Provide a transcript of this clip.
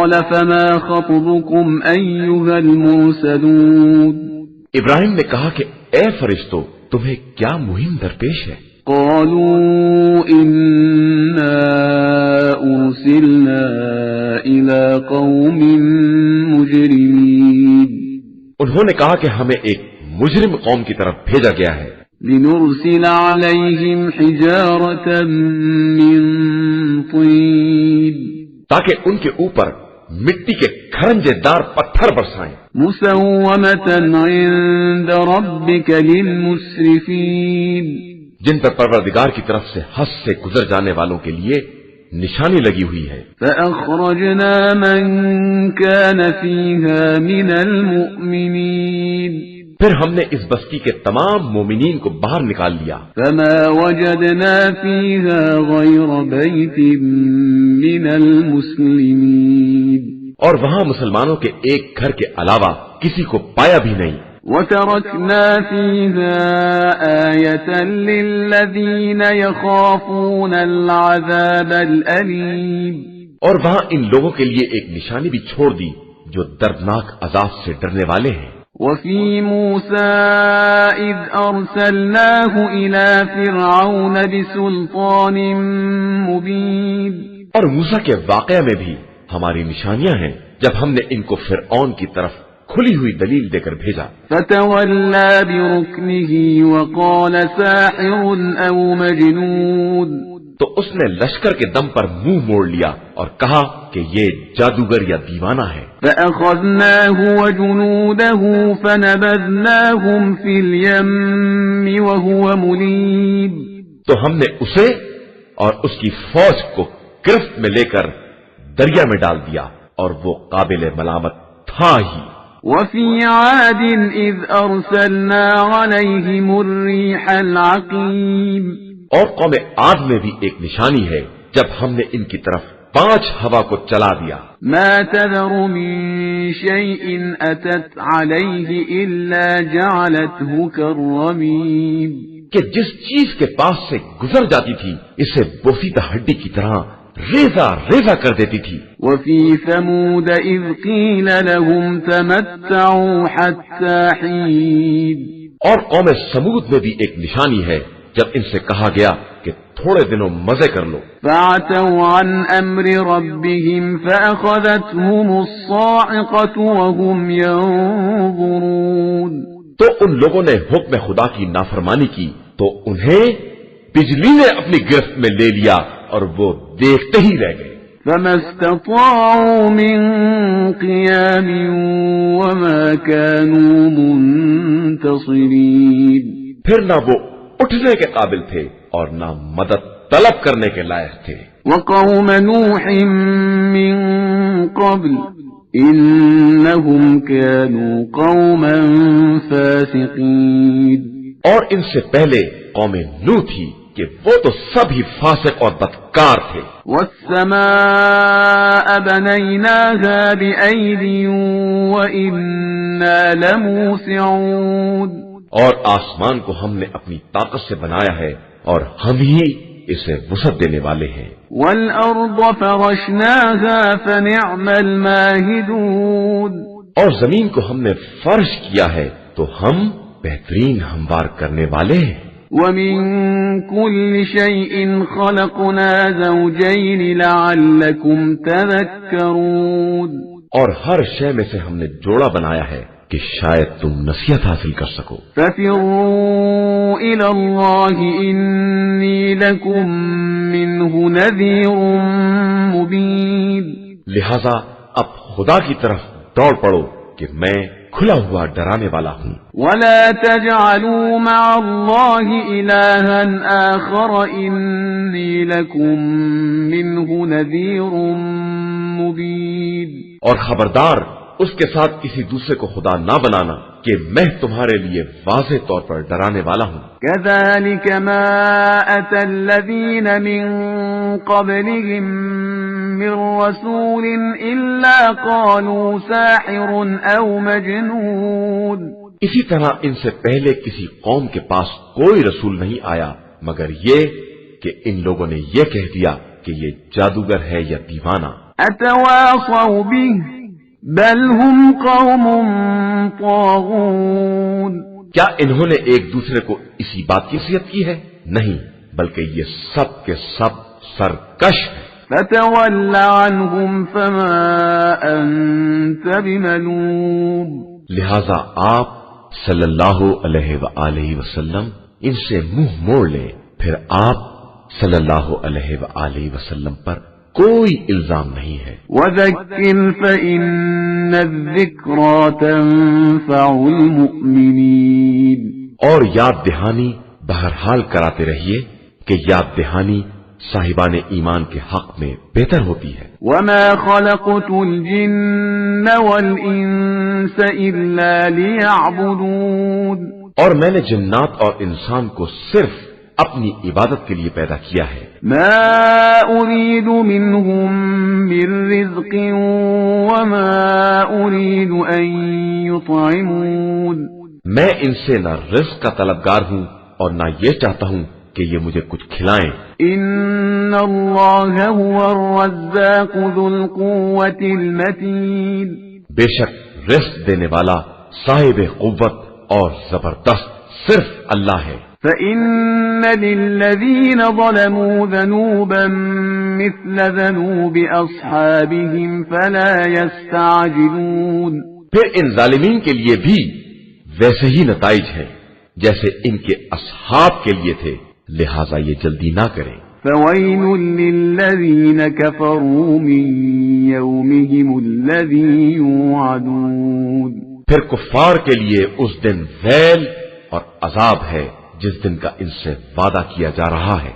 قال فما خطبكم أيها المرسلون ابراہیم نے کہا کہ اے فرشتو تمہیں کیا مہم درپیش ہے؟ قالوا إنا أرسلنا إلى قوم مجرمين انہوں نے کہا کہ ہمیں ایک مجرم قوم کی طرف بھیجا گیا ہے لنرسل عليهم حجارة من طين تاکہ ان کے اوپر مٹی کے کھرنجے دار پتھر برسائیں مسومة عند ربك للمسرفين جن پر پروردگار کی طرف سے حد سے گزر جانے والوں کے لیے نشانی لگی ہوئی ہے فأخرجنا من كان فيها من المؤمنين پھر ہم نے اس بستی کے تمام مومنین کو باہر نکال لیا فما وجدنا فيها غير بيت من المسلمين اور وہاں مسلمانوں کے ایک گھر کے علاوہ کسی کو پایا بھی نہیں وتركنا فيها آية للذين يخافون العذاب الأليم اور وہاں ان لوگوں کے لیے ایک نشانی بھی چھوڑ دی جو دردناک عذاب سے ڈرنے والے ہیں وفي موسى إذ أرسلناه إلى فرعون بسلطان مبين اور موسیٰ کے واقعہ میں بھی ہماری نشانیاں ہیں جب ہم نے ان کو فرعون کی طرف کھلی ہوئی دلیل دے کر بھیجا فتولى بركنه وقال ساحر أو مجنون تو اس نے لشکر کے دم پر منہ موڑ لیا اور کہا کہ یہ جادوگر یا دیوانہ ہے فأخذناه وجنوده فنبذناهم في اليم وهو مليم تو ہم نے اسے اور اس کی فوج کو گرفت میں لے کر دریا میں ڈال دیا اور وہ قابل ملامت تھا ہی وفي عاد إذ أرسلنا عليهم الريح العقيم اور قوم عاد میں بھی ایک نشانی ہے جب ہم نے ان کی طرف 5 ہوا کو چلا دیا ما تذر من شيء أتت عليه إلا جعلته كالرميم کہ جس چیز کے پاس سے گزر جاتی تھی اسے بوسیدہ ہڈی کی طرح ریزہ ریزہ کر دیتی تھی وفي ثمود إذ قيل لهم تمتعوا حتى حين اور قوم سمود میں بھی ایک نشانی ہے جب ان سے کہا گیا کہ تھوڑے دنوں مزے کر لو فعتوا عن أمر ربهم فأخذتهم الصاعقة وهم ينظرون تو ان لوگوں نے حکم خدا کی نافرمانی کی تو انہیں بجلی نے اپنی گرفت میں لے لیا اور وہ دیکھتے ہی رہ گئے فما استطاعوا من قيام وما كانوا منتصرين پھر نہ وہ اٹھنے کے قابل تھے اور نہ مدد طلب کرنے کے لائق تھے وقوم نوح من قبل إنهم كانوا قوما فاسقين اور ان سے پہلے قوم نوح تھی کہ وہ تو سب ہی فاسق اور بدکار تھے والسماء بنيناها بأيد وإنا لموسعون اور آسمان کو ہم نے اپنی طاقت سے بنایا ہے اور ہم ہی اسے وسعت دینے والے ہیں والأرض فرشناها فنعم الماهدون اور زمین کو ہم نے فرش کیا ہے تو ہم بہترین ہموار کرنے والے ہیں ومن كل شيء خلقنا زوجين لعلكم تذكرون اور ہر شے میں سے ہم نے جوڑا بنایا ہے کہ شاید تم نصیحت حاصل کر سکو ففروا إلى الله إني لكم منه نذير مبين لہذا اب خدا کی طرف دوڑ پڑو کہ میں کھلا ہوا ڈرانے والا ہوں ولا تجعلوا مع الله إلها آخر إني لكم منه نذير مبين اور خبردار اس کے ساتھ کسی دوسرے کو خدا نہ بنانا کہ میں تمہارے لیے واضح طور پر ڈرانے والا ہوں كذلك ما أتى الذين من قبلهم من رسول إلا قالوا ساحر أو مجنون اسی طرح ان سے پہلے کسی قوم کے پاس کوئی رسول نہیں آیا مگر یہ کہ ان لوگوں نے یہ کہہ دیا کہ یہ جادوگر ہے یا دیوانہ أتواصوا به بل هم قوم طاغون. کیا انہوں نے ایک دوسرے کو اسی بات کی نصیحت کی ہے؟ نہیں، بلکہ یہ سب کے سب سرکش ہیں. فتول عنهم فما أنت بملوم. لہذا آپ صلی اللہ علیہ وآلہ وسلم ان سے منہ موڑ لیں، پھر آپ صلی اللہ علیہ وآلہ وسلم پر کوئی الزام نہیں ہے. وذکر فإن الذکرى تنفع المؤمنین. اور یاد دہانی بہرحال کراتے رہیے کہ یاد دہانی صاحبان ایمان کے حق میں بہتر ہوتی ہے. وما خلقت الجن والانس الا ليعبدون. اور میں نے جنات اور انسان کو صرف اپنی عبادت کے لیے پیدا کیا ہے. ما اريد منهم من رزق وما اريد ان يطعمون. میں ان سے نہ رزق کا طلبگار ہوں اور نہ یہ چاہتا ہوں کہ یہ مجھے کچھ کھلائیں. ان اللہ هو الرزاق ذو القوة المتین. بے شک رزق دینے والا صاحب قوت اور زبردست صرف اللہ ہے. فإن للذين ظلموا ذنوبا مثل ذنوب أصحابهم فلا يستعجلون. پھر ان ظالمین کے لیے بھی ویسے ہی نتائج ہیں جیسے ان کے اصحاب کے لیے تھے، لہذا یہ جلدی نہ کریں. فويل للذين كفروا من يومهم الذي يوعدون. پھر کفار کے لیے اس دن ویل اور عذاب ہے جس دن کا ان سے وعدہ کیا جا رہا ہے.